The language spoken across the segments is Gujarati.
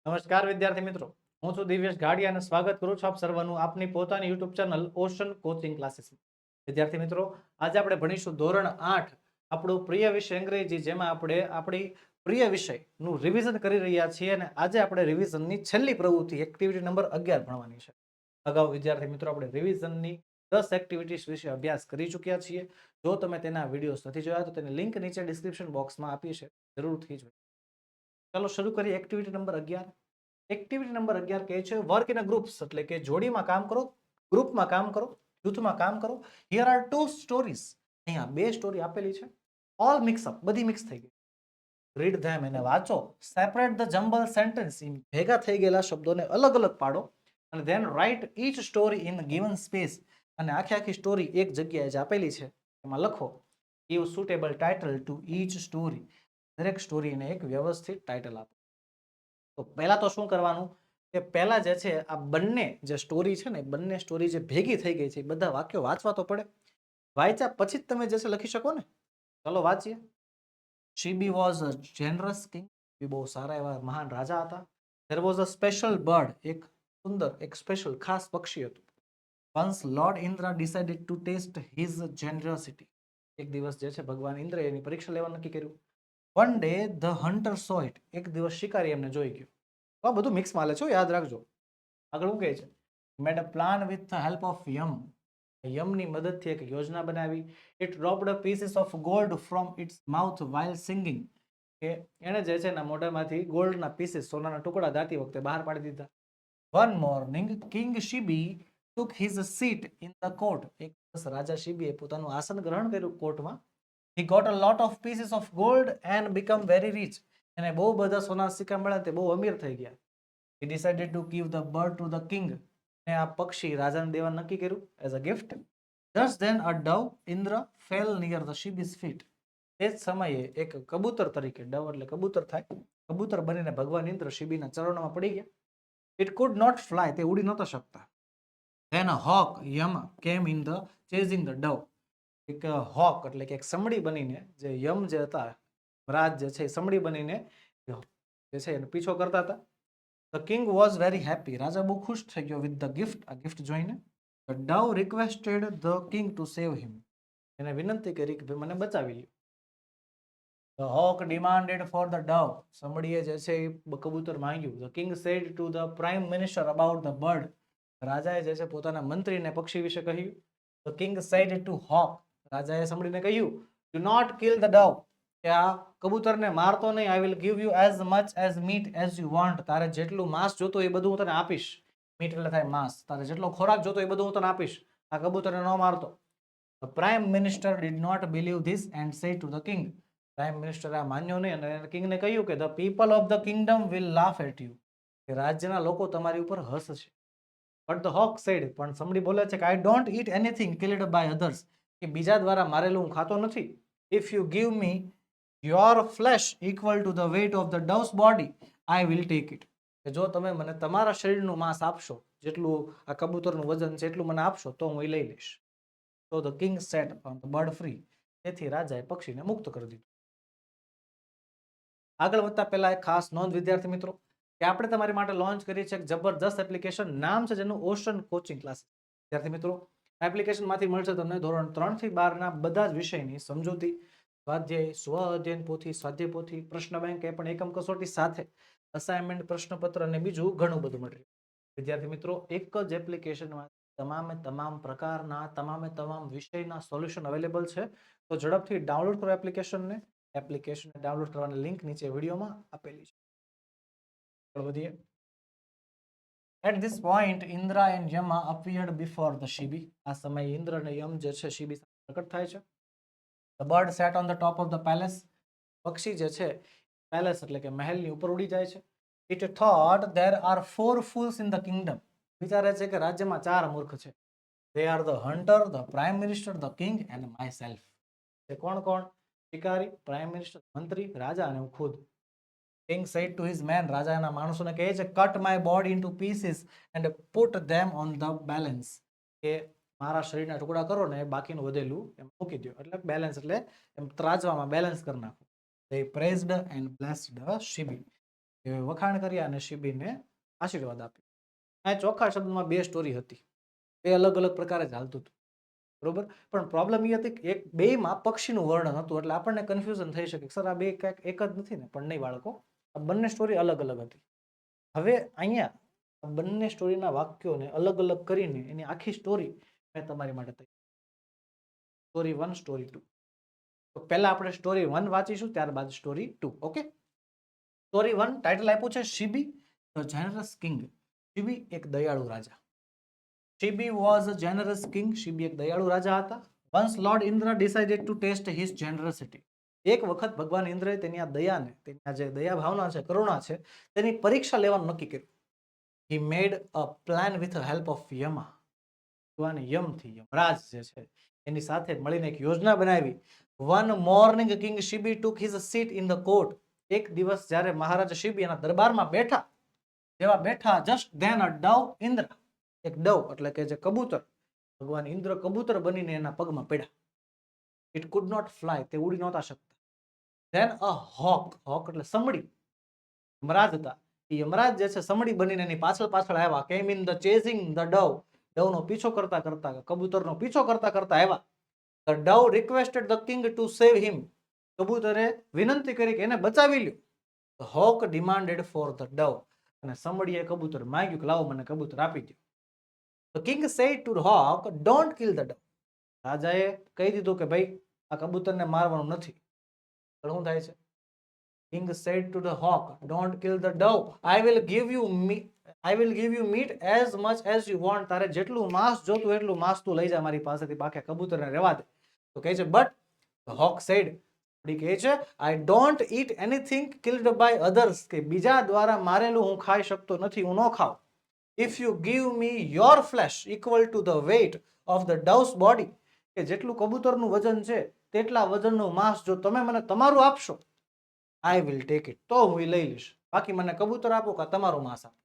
નમસ્કાર વિદ્યાર્થી મિત્રો, હું છું દિવ્યેશ ગાડિયા અને સ્વાગત કરું છું આપ સર્વનું આપની પોતાની YouTube channel ocean coaching classes. વિદ્યાર્થી મિત્રો, આજે આપણે ભણીશું ધોરણ 8 આપણો પ્રિય વિષય અંગ્રેજી, જેમાં આપણે આપણી પ્રિય વિષયનું રિવિઝન કરી રહ્યા છીએ અને આજે આપણે રિવિઝનની છેલ્લી પ્રવૃત્તિ એક્ટિવિટી નંબર 11 ભણવાની છે. અગાઉ વિદ્યાર્થી મિત્રો આપણે રિવિઝનની 10 એક્ટિવિટીઝ વિશે અભ્યાસ કરી ચૂક્યા છીએ. જો તમે તેના વિડીયોઝ નથી જોયા તો તેની લિંક નીચે ડિસ્ક્રિપ્શન બોક્સમાં આપી છે, જરૂરથી જોજો. ચાલો શરૂ કરીએ એક્ટિવિટી નંબર 11. એક્ટિવિટી નંબર 11 કહે છે વર્ક ઇન અ ગ્રુપ્સ, એટલે કે જોડીમાં કામ કરો, ગ્રુપમાં કામ કરો, જૂથમાં કામ કરો. Here are two stories. અહીંયા બે સ્ટોરી આપેલી છે. ઓલ મિક્સ અપ, બધી મિક્સ થઈ ગઈ. રીડ ધેમ, એને વાંચો. સેપરેટ ધ જમ્બલ સેન્ટેન્સ, ભેગા થઈ ગયેલા શબ્દોને અલગ અલગ પાડો. અને then write each story in given space, અને આખી સ્ટોરી એક જગ્યાએ જે આપેલી છે એમાં લખો. Give suitable title to each story, દરેક સ્ટોરીને એક વ્યવસ્થિત ટાઇટલ આપો. તો પહેલા તો શું કરવાનું કે પહેલા જે છે આ બંને જે સ્ટોરી છે ને, બંને સ્ટોરી જે ભેગી થઈ ગઈ છે, બધા વાક્યો વાંચવા તો પડે. વાંચ્યા પછી જ તમે જે છે લખી શકો ને. ચલો વાંચીએ. શીબી વોઝ અ જેનરસ કિંગ, એ બહુ સારા એવા મહાન રાજા હતા. There was a special bird, એક સુંદર, એક સ્પેશિયલ ખાસ પક્ષી હતું. Once lord Indra decided to test his generosity, એક દિવસ જે છે ભગવાન ઇન્દ્ર એની પરીક્ષા લેવા નક્કી કર્યું. One day the hunter so it, એક દિવસ શિકારી એમને જોઈ ગયો. આ બધું મિક્સ માલે છે, યાદ રાખજો. આગળ શું કહે છે? Made a plan with the help of Yama, યમની મદદથી એક યોજના બનાવી. It dropped pieces of gold from its mouth while singing, કે એને જે છે એના મોઢામાંથી ગોલ્ડના પીસીસ, સોનાના ટુકડા ગાતી વખતે બહાર પાડી દીધા. One morning king Shibi took his seat in the court, એક દિવસ રાજા શિબીએ પોતાનું આસન ગ્રહણ કર્યું કોર્ટમાં. He got a lot of pieces of gold and become very rich. એને બહુ બધા સોના સિક્કા મળ્યા, તે બહુ અમીર થઈ ગયા. He decided to give the bird to the king. ને આ પક્ષી રાજાને દેવા નક્કી કર્યું as a gift. Just then a dove, Indra, fell near the Shibi's feet. એ જ સમયે એક કબૂતર તરીકે, ડવ એટલે કબૂતર થાય, કબૂતર બનીને ભગવાન ઇન્દ્ર શિબીના ચરણોમાં પડી ગયા. It could not fly, તે ઉડી નહોતા શકતા. Then a hawk, Yama, came in the chasing the dove. એક હોક એટલે કે એક સમડી બનીને, જે યમ જે હતા રાજ જે છે, સમડી બનીને જે છે એનો પીછો કરતા હતા. The king was very happy, રાજા બહુ ખુશ થઈ ગયો વિથ ધ ગિફ્ટ, આ ગિફ્ટ જોઈને. The dove requested the king to save him, એને વિનંતી કરી કે ભાઈ મને બચાવી લ્યો. The hawk demanded for the dove, સમડીએ જે છે એ કબૂતર માંગ્યું. The king said to the prime minister about the bird, રાજાએ જે છે પોતાના મંત્રીને પક્ષી વિશે કહ્યું. The king said two hoc, રાજાએ સમડીને કહ્યું, do not kill the dove, કે આ કબૂતરને મારતો નહીં. I will give you as much as meat as you want, તારે જેટલું માંસ જોતો એ બધું હું તને આપીશ. મીટ એટલે થાય માંસ. તારે જેટલો ખોરાક જોતો એ બધું હું તને આપીશ, આ કબૂતરને ન મારતો. The prime minister did not believe this and said to the king, prime મિનિસ્ટરે આ માન્યો નહીં અને કિંગને કહ્યું કે the people of the kingdom will laugh at you, કે રાજ્યના લોકો તમારી ઉપર હસશે. બટ ધ હોક સેડ, પણ સમડી બોલે છે કે I don't eat anything killed by others, કે બીજા દ્વારા મારેલું હું ખાતો નથી. If you give me your flesh equal to the weight of the dove's body, I will take it, કે જો તમે મને તમારા શરીરનું માંસ આપશો, જેટલું આ કબૂતરનું વજન છે એટલું મને આપશો તો હું એ લઈ લઈશ. તો the king set the bird free, તેથી રાજાએ પક્ષીને મુક્ત કરી દીધું. આગળ વધતા પહેલા એક ખાસ નોંધ વિદ્યાર્થી મિત્રો, કે આપણે તમારી માટે લોન્ચ કરી છે એક જબરદસ્ત એપ્લિકેશન, નામ છે જેનું ઓશન કોચિંગ ક્લાસ. વિદ્યાર્થી મિત્રો, એપ્લિકેશનમાંથી મળશે તમને ધોરણ 3 થી 12 બધા જ વિષયની સમજૂતી, સ્વાધ્યાય, સ્વ અધ્યયન પોથી, સ્વાધ્યાય પોથી, પ્રશ્ન બેંક, એ પણ એકમ કસોટી સાથે અસાઇનમેન્ટ, પ્રશ્નપત્ર અને બીજું ઘણું બધું મટીરિયલ. વિદ્યાર્થી મિત્રો, એક જ એપ્લિકેશનમાં તમામ પ્રકારના તમામ વિષયના સોલ્યુશન અવેલેબલ છે. તો ઝડપથી ડાઉનલોડ કરો એપ્લિકેશનને. એપ્લિકેશન ડાઉનલોડ કરવાની લિંક નીચે વિડીયોમાં આપેલી છે. આગળ વધીએ. At this point, Indra and Yama appeared before the Shibi. આ સમયે ઇન્દ્ર અને યમ જે છે શિબી સામે પ્રકટ થાય છે. The bird sat on the top of the palace. પક્ષી જે છે પેલેસ એટલે કે મહેલની ઉપર ઉડી જાય છે. It thought there are 4 fools in the kingdom. વિચારે છે કે રાજ્યમાં 4 મૂર્ખ છે. They are the hunter, the prime minister, the king and myself. તે કોણ કોણ? શિકારી, પ્રાઇમ મિનિસ્ટર, મંત્રી, રાજા અને હું ખુદ. King said to his men, રાજા એના માણસોને કહે છે, cut my body into pieces and put them on the balance, કે મારા શરીરના ટુકડા કરો ને બાકીનું વધેલું એમ મૂકી દો. એટલે બેલેન્સ એટલે એમ ત્રાજવામાં બેલેન્સ કરી નાખો. They praised and blessed Shibi. એ વખાણ કર્યા અને શિબીને આશીર્વાદ આપ્યો. આ ચોખ્ખા શબ્દમાં બે સ્ટોરી હતી, બે અલગ અલગ પ્રકારે જ હાલતું હતું, બરોબર. પણ પ્રોબ્લેમ એ હતી કે એક બેયમાં પક્ષીનું વર્ણન હતું, એટલે આપણને કન્ફ્યુઝન થઈ શકે સર આ બે કંઈક એક જ નથી ને, પણ નહીં બાળકો, આ બંને સ્ટોરી અલગ અલગ હતી. હવે અહીંયા આ બંને સ્ટોરીના વાક્યોને અલગ અલગ કરીને એની આખી સ્ટોરી મેં તમારી માટે તૈયાર. Story 1, story 2. તો પહેલા આપણે સ્ટોરી 1 વાંચીશું, ત્યારબાદ સ્ટોરી 2. ઓકે. સ્ટોરી 1 ટાઇટલ આપ્યું છે શિબી ધ જેનરસ કિંગ. શિબી એક દયાળુ રાજા. Shibi was a જેનરસ king. Shibi એક દયાળુ રાજા હતા. Once lord Indra decided to test his generosity. એક વખત ભગવાન ઇન્દ્રએ તેની આ દયાને, તેની આ જે દયા ભાવના છે, કરુણા છે, તેની પરીક્ષા લેવાનું નક્કી કર્યું. હી મેડ a plan with help of યમા. ભગવાન યમથી, યમરાજ જે છે એની સાથે મળીને એક યોજના બનાવી. One morning king Shibi took his seat in the court. એક દિવસ જ્યારે મહારાજ શિબી એના દરબારમાં બેઠા, જેવા બેઠા, just then a dove entered, એક ડવ એટલે કે જે કબૂતર, ભગવાન ઇન્દ્ર કબૂતર બનીને એના પગમાં પડ્યા. ઇટ કુડ નોટ ફ્લાય, તે ઉડી નહોતા શકતા. ધેન અ હોક, હોક એટલે સમડી, યમરાજ હતા, એ યમરાજ જે છે સમડી બનીને એની પાછળ પાછળ આવ્યા. Came in the chasing the dove, ડવનો પીછો કરતા કરતા, કબૂતરનો પીછો કરતા કરતા આવ્યા. The dove requested the king to save him. કબૂતરે વિનંતી કરી કે એને બચાવી લ્યો. The hawk demanded for the dove. અને સમડીએ કબૂતર માંગ્યું કે લાવો મને કબૂતર આપી દો. The king said to the hoc, don't kill the Dove. રાજાએ કહી દીધું કે ભાઈ આ કબૂતરને મારવાનું નથી. શું થાય છે? King said to the hawk, "Don't kill the dove. I will give you meat as much as you want." તારે જેટલું માંસ જોતું એટલું માંસ તું લઈ જા મારી પાસેથી, બાકી કબૂતરને રહેવા દે. તો કહે છે, but the hawk said, કહે છે, I don't eat anything killed by others. કે બીજા દ્વારા મારેલું હું ખાઈ શકતો નથી, હું ન ખાઉં. If you give me your flesh equal to the weight of the dove's body, કે જેટલું કબૂતરનું વજન છે તેટલા વજનનું માંસ જો તમે મને તમારું આપશો, I will take it, તો હું લઈ લઈશ. બાકી મને કબૂતર આપો કે તમારું માંસ આપો.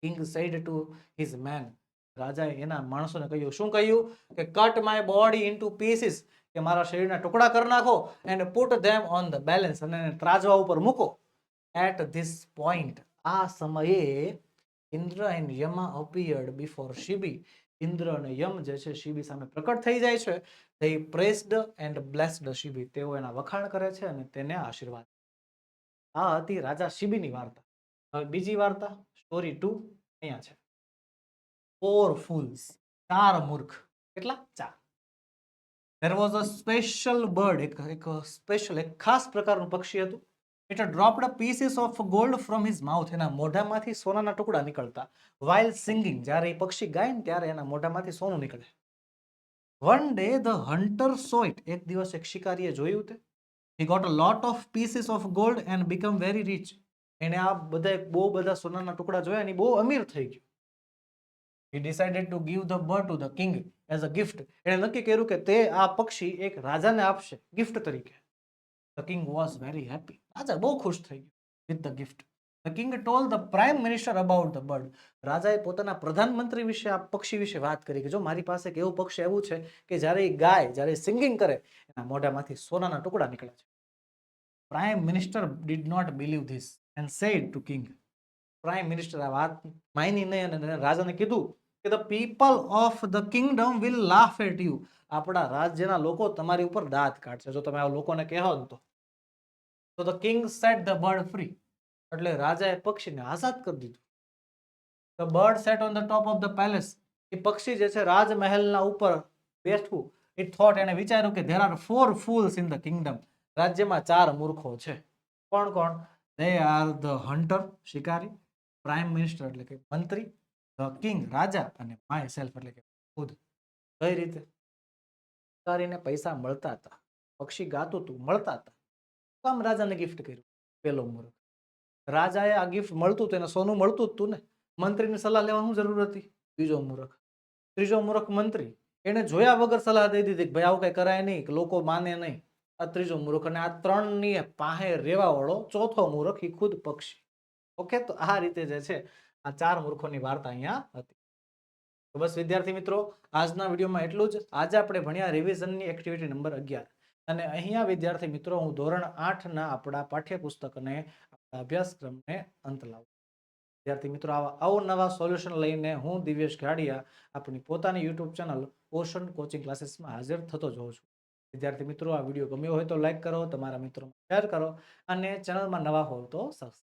King said to his men, રાજાએ એના માણસોને કહ્યું, શું કહ્યું? કે cut my body into pieces, કે મારા શરીરના ટુકડા કરી નાખો, and put them on the balance, અને એને ત્રાજવા ઉપર મૂકો. At this point, આ સમયે Indra and Yama appeared before Shibi. Indra અને યમ જે છે શિબી સામે પ્રકટ થઈ જાય છે. They praised and blessed Shibi. તેઓ એના વખાણ કરે છે અને તેને આશીર્વાદ. આ હતી રાજા શિબીની વાર્તા. હવે બીજી વાર્તા, સ્ટોરી 2 અહીંયા છે. 4 fools, 4 મૂર્ખ. કેટલા? 4. There was a special bird, એક ખાસ પ્રકારનું પક્ષી હતું. It dropped pieces of gold from his mouth. એના મોઢામાંથી સોનાના ટુકડા નીકળતા. While singing, જ્યારે એ પક્ષી ગાય ને ત્યારે એના મોઢામાંથી સોનું નીકળે. One day the hunter saw it. એક દિવસ એક શિકારીએ જોયું તે. He got a lot of pieces of gold and become very rich. એને આ બધા બહુ બધા સોનાના ટુકડા જોયા અને બહુ અમીર થઈ ગયો. He decided to give the bird to the king as a gift. એણે નક્કી કર્યું કે તે આ પક્ષી એક રાજાને આપશે ગિફ્ટ તરીકે. The king was very happy. રાજા બહુ ખુશ થઈ ગયો with the gift. The king told the prime minister about the bird. રાજાએ પોતાના પ્રધાનમંત્રી વિશે આ પક્ષી વિશે વાત કરી કે જો મારી પાસે એક એવું પક્ષી આવ્યું છે કે જ્યારે એ ગાય, જ્યારે સિંગિંગ કરે, એના મોઢામાંથી સોનાના ટુકડા નીકળે છે. Prime minister did not believe this and said to king. Prime minister આ વાત માની નહીં અને રાજાને કીધું કે the people of the kingdom will laugh at you. આપણા રાજ્યના લોકો તમારી ઉપર દાંત કાઢશે જો તમે આ લોકોને કહો ને તો. So the king set the bird free. એટલે રાજાએ પક્ષીને આઝાદ કરી દીધું. The bird sat on the top of the palace. એ પક્ષી જે છે રાજમહેલના ઉપર બેઠું. It thought, એને વિચાર્યું કે there are 4 fools in the kingdom. રાજ્યમાં 4 મૂર્ખો છે. કોણ કોણ? They are the hunter, શિકારી, પ્રાઇમ મિનિસ્ટર એટલે કે મંત્રી, the king, રાજા, અને myself એટલે કે ખુદ. કઈ રીતે? શિકારીને પૈસા મળતા હતા, પક્ષી ગાતું હતું, મળતા હતા, કામ રાજાને ગિફ્ટ કર્યું. પેલો મૂર્ખ. રાજાએ આ ગિફ્ટ મળતું હતું, એને સોનું મળતું જ હતું ને, મંત્રીની સલાહ લેવાની જરૂર હતી. બીજો મૂર્ખ. ત્રીજો મૂર્ખ મંત્રી, એને જોયા વગર સલાહ દઈ દીધી કે ભાઈ આવું કઈ કરાય નહીં, કે લોકો માને નહીં. આ ત્રીજો મૂર્ખ. અને આ 3ની પાસે રેવા વાળો ચોથો મૂર્ખ, એ ખુદ પક્ષી. ઓકે, તો આ રીતે જે છે આ 4 મૂર્ખોની વાર્તા અહીંયા હતી. તો બસ વિદ્યાર્થી મિત્રો, આજના વિડીયોમાં એટલું જ. આજે આપણે ભણ્યા રિવિઝનની એક્ટિવિટી નંબર 11. અને અહીંયા વિદ્યાર્થી મિત્રો હું ધોરણ 8ના આપણા પાઠ્યપુસ્તકને અભ્યાસક્રમને અંત લાવો. વિદ્યાર્થી મિત્રો, આવા અવનવા સોલ્યુશન લઈને હું દિવ્યેશ ગાડિયા આપણી પોતાની યુટ્યુબ ચેનલ ઓશન કોચિંગ ક્લાસીસમાં હાજર થતો જોઉં છું. વિદ્યાર્થી મિત્રો, આ વિડીયો ગમ્યો હોય તો લાઈક કરો, તમારા મિત્રોમાં શેર કરો અને ચેનલમાં નવા હોવ તો સબસ્ક્રાઇબ